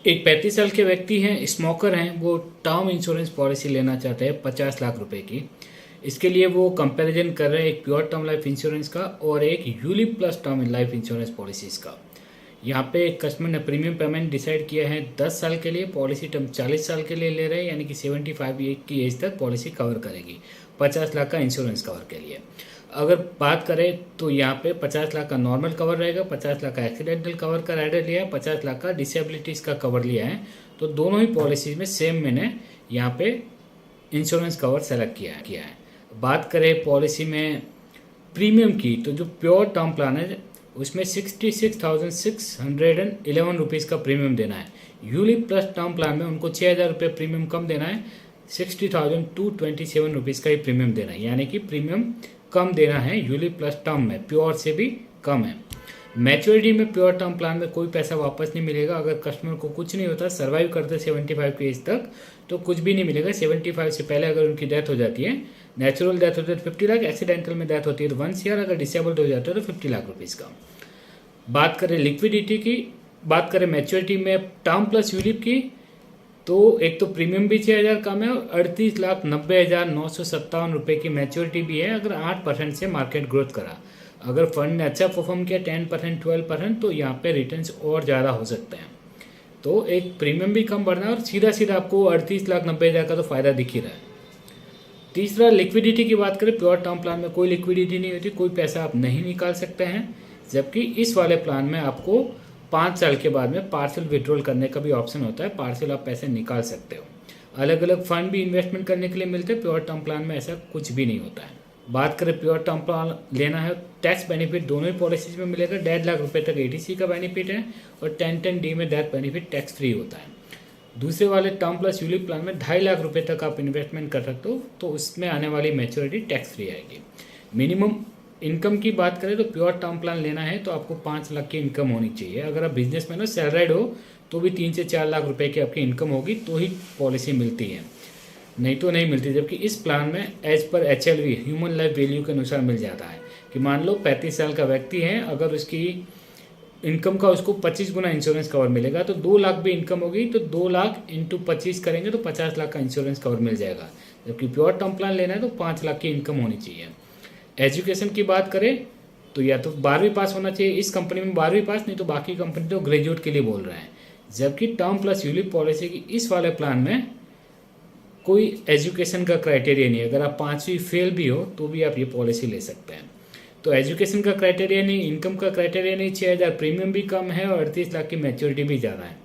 एक 35 साल के व्यक्ति हैं, स्मोकर हैं, वो टर्म इंश्योरेंस पॉलिसी लेना चाहते हैं 50 लाख रुपए की। इसके लिए वो कंपैरिजन कर रहे हैं एक प्योर टर्म लाइफ इंश्योरेंस का और एक ULIP plus term life insurance policies का। यहाँ पे कस्टमर ने प्रीमियम पेमेंट डिसाइड किया है 10 साल के लिए, पॉलिसी टर्म 40 साल के लिए ले रहे हैं, यानी कि 75 ईयर की एज तक पॉलिसी कवर करेगी 50 लाख का इंश्योरेंस कवर के लिए। अगर बात करें तो यहाँ पे 50 लाख का नॉर्मल कवर रहेगा, 50 लाख का एक्सीडेंटल कवर का राइडर लिया है, 50 लाख का डिसेबिलिटीज़ का कवर लिया है। तो दोनों ही पॉलिसीज में सेम मैंने यहाँ पे इंश्योरेंस कवर सेलेक्ट किया है। बात करें पॉलिसी में प्रीमियम की, तो जो प्योर टर्म प्लान है उसमें 66,611 रुपीज़ का प्रीमियम देना है। यूलिप प्लस टर्म प्लान में उनको 6,000 रुपये प्रीमियम कम देना है, 60,227 रुपीज़ का ही प्रीमियम देना है, यानी कि प्रीमियम कम देना है यूलिप प्लस टर्म में, प्योर से भी कम है। मैच्योरिटी में प्योर टर्म प्लान में कोई पैसा वापस नहीं मिलेगा। अगर कस्टमर को कुछ नहीं होता, सर्वाइव करते 75 की एज तक, तो कुछ भी नहीं मिलेगा। 75 से पहले अगर उनकी डेथ हो जाती है, नेचुरल डेथ होती है तो 50 लाख, एक्सीडेंटल में डेथ होती है तो 1 ईयर, अगर डिसेबल्ड हो जाता है तो 50 लाख रुपीज़ का। बात करें लिक्विडिटी की, बात करें मैच्योरिटी में टर्म प्लस यूलिप की, तो एक तो प्रीमियम भी 6,000 कम है और 38,90,957 रुपये की मैच्योरिटी भी है अगर 8% से मार्केट ग्रोथ करा। अगर फंड ने अच्छा परफॉर्म किया 10%, 12%, तो यहाँ पे रिटर्न्स और ज़्यादा हो सकते हैं। तो एक प्रीमियम भी कम बढ़ना है और सीधा सीधा आपको 38,90,000 का तो फ़ायदा दिख ही रहा है। तीसरा, लिक्विडिटी की बात करें, प्योर टर्म प्लान में कोई लिक्विडिटी नहीं होती, कोई पैसा आप नहीं निकाल सकते हैं, जबकि इस वाले प्लान में आपको 5 साल के बाद में पार्शियल विड्रॉल करने का भी ऑप्शन होता है, पार्शियल आप पैसे निकाल सकते हो। अलग अलग फंड भी इन्वेस्टमेंट करने के लिए मिलते हैं, प्योर टर्म प्लान में ऐसा कुछ भी नहीं होता है। बात करें प्योर टर्म प्लान लेना है, टैक्स बेनिफिट दोनों ही पॉलिसीज में मिलेगा। 1.5 लाख रुपए तक ATC का बेनिफिट है और 1010D में डेथ बेनिफिट टैक्स फ्री होता है। दूसरे वाले टर्म प्लस यूलिप प्लान में 2.5 लाख रुपए तक आप इन्वेस्टमेंट कर सकते हो, तो उसमें आने वाली मैच्योरिटी टैक्स फ्री आएगी। मिनिमम इनकम की बात करें तो प्योर टर्म प्लान लेना है तो आपको 5 लाख की इनकम होनी चाहिए। अगर आप बिजनेसमैन हो, सैलराइड हो, तो भी 3 से 4 लाख रुपए की आपकी इनकम होगी तो ही पॉलिसी मिलती है, नहीं तो नहीं मिलती। जबकि इस प्लान में as per HLV human life value के अनुसार मिल जाता है कि मान लो 35 साल का व्यक्ति है, अगर उसकी इनकम का उसको 25 गुना इंश्योरेंस कवर मिलेगा तो 2 लाख भी इनकम होगी, तो 2 लाख इंटू 25 करेंगे तो 50 लाख का इंश्योरेंस कवर मिल जाएगा। जबकि प्योर टर्म प्लान लेना है तो 5 लाख की इनकम होनी चाहिए। एजुकेशन की बात करें तो या तो 12वीं पास होना चाहिए, इस कंपनी में 12वीं पास, नहीं तो बाकी कंपनी तो ग्रेजुएट के लिए बोल रहे हैं। जबकि टर्म प्लस यूलिप पॉलिसी की इस वाले प्लान में कोई एजुकेशन का क्राइटेरिया नहीं है, अगर आप 5वीं फेल भी हो तो भी आप ये पॉलिसी ले सकते हैं। तो एजुकेशन का क्राइटेरिया नहीं, इनकम का क्राइटेरिया नहीं, 6,000 प्रीमियम भी कम है और 38 लाख की मैच्योरिटी भी ज़्यादा है,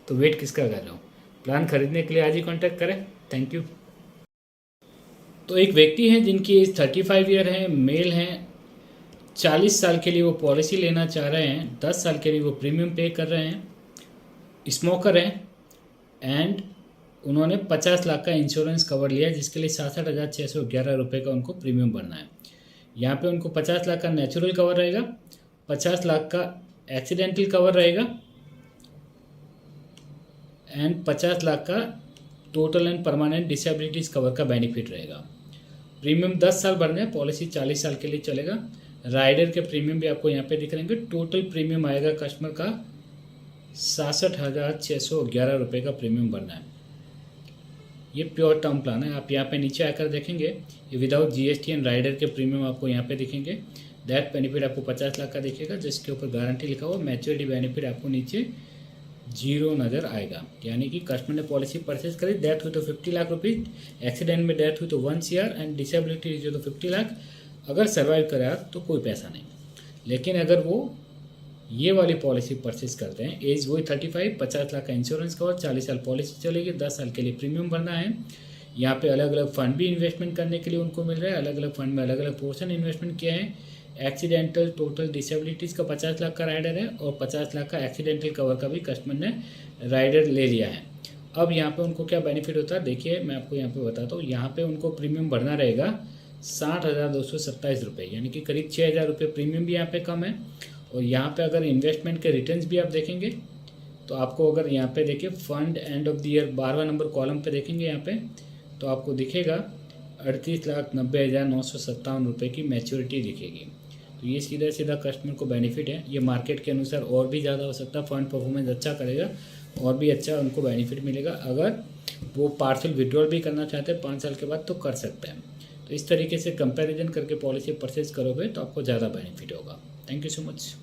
तो वेट किसका कर रहे हो। प्लान खरीदने के लिए आज ही कॉन्टैक्ट करें। Thank you. तो एक व्यक्ति हैं जिनकी एज 35 ईयर है, मेल हैं, 40 साल के लिए वो पॉलिसी लेना चाह रहे हैं, 10 साल के लिए वो प्रीमियम पे कर रहे हैं, स्मोकर हैं एंड उन्होंने 50 लाख का इंश्योरेंस कवर लिया है जिसके लिए 66,611 रुपये का उनको प्रीमियम भरना है। यहाँ पे उनको 50 लाख का नेचुरल कवर रहेगा, 50 लाख का एक्सीडेंटल कवर रहेगा एंड 50 लाख का total and permanent disabilities cover का बेनिफिट रहेगा। प्रीमियम 10 साल भरने हैं, पॉलिसी 40 साल के लिए चलेगा। राइडर के प्रीमियम भी आपको यहाँ पे दिख रहेंगे। टोटल प्रीमियम आएगा कस्टमर का 66,611 रुपये का प्रीमियम भरना है। ये प्योर टर्म प्लान है। आप यहाँ पे नीचे आकर देखेंगे ये विदाउट GST एंड राइडर के प्रीमियम आपको यहाँ पे दिखेंगे। डेथ बेनिफिट आपको 50 लाख का दिखेगा जिसके ऊपर गारंटी लिखा हुआ। मैच्योरिटी बेनिफिट आपको नीचे 0 नज़र आएगा, यानी कि कस्टमर ने पॉलिसी परचेज करी, डेथ हुई तो 50 लाख रुपीज़, एक्सीडेंट में डेथ हुई तो 1 ईयर एंड डिसेबिलिटी हुई तो 50 लाख। अगर सर्वाइव करा तो कोई पैसा नहीं। लेकिन अगर वो ये वाली पॉलिसी परचेज करते हैं, एज वही 35, 50 लाख का इंश्योरेंस कवर, 40 साल पॉलिसी चलेगी, 10 साल के लिए प्रीमियम भरना है। यहाँ पे अलग अलग फंड भी इन्वेस्टमेंट करने के लिए उनको मिल रहा है, अलग अलग फंड में अलग अलग पोर्शन इन्वेस्टमेंट किया है। एक्सीडेंटल टोटल डिसेबिलिटीज़ का 50 लाख का राइडर है और 50 लाख का एक्सीडेंटल कवर का भी कस्टमर ने राइडर ले लिया है। अब यहाँ पे उनको क्या बेनिफिट होता है, देखिए मैं आपको यहाँ पे बताता हूँ। यहाँ पे उनको प्रीमियम भरना रहेगा 60,227 रुपये, यानी कि करीब 6,000 रुपये प्रीमियम भी यहाँ पे कम है। और यहाँ पे अगर इन्वेस्टमेंट के रिटर्न्स भी आप देखेंगे तो आपको, अगर यहाँ पे देखिए fund end of the year 12वां नंबर कॉलम पे देखेंगे यहाँ पे, तो आपको दिखेगा 38,90,957 रुपये की मैच्योरिटी दिखेगी। तो ये सीधा सीधा कस्टमर को बेनिफिट है। ये मार्केट के अनुसार और भी ज़्यादा हो सकता है, फंड परफॉर्मेंस अच्छा करेगा और भी अच्छा उनको बेनिफिट मिलेगा। अगर वो पार्शियल विड्रॉल भी करना चाहते हैं 5 साल के बाद तो कर सकते हैं। तो इस तरीके से कंपैरिजन करके पॉलिसी परचेज करोगे तो आपको ज़्यादा बेनिफिट होगा। Thank you so much.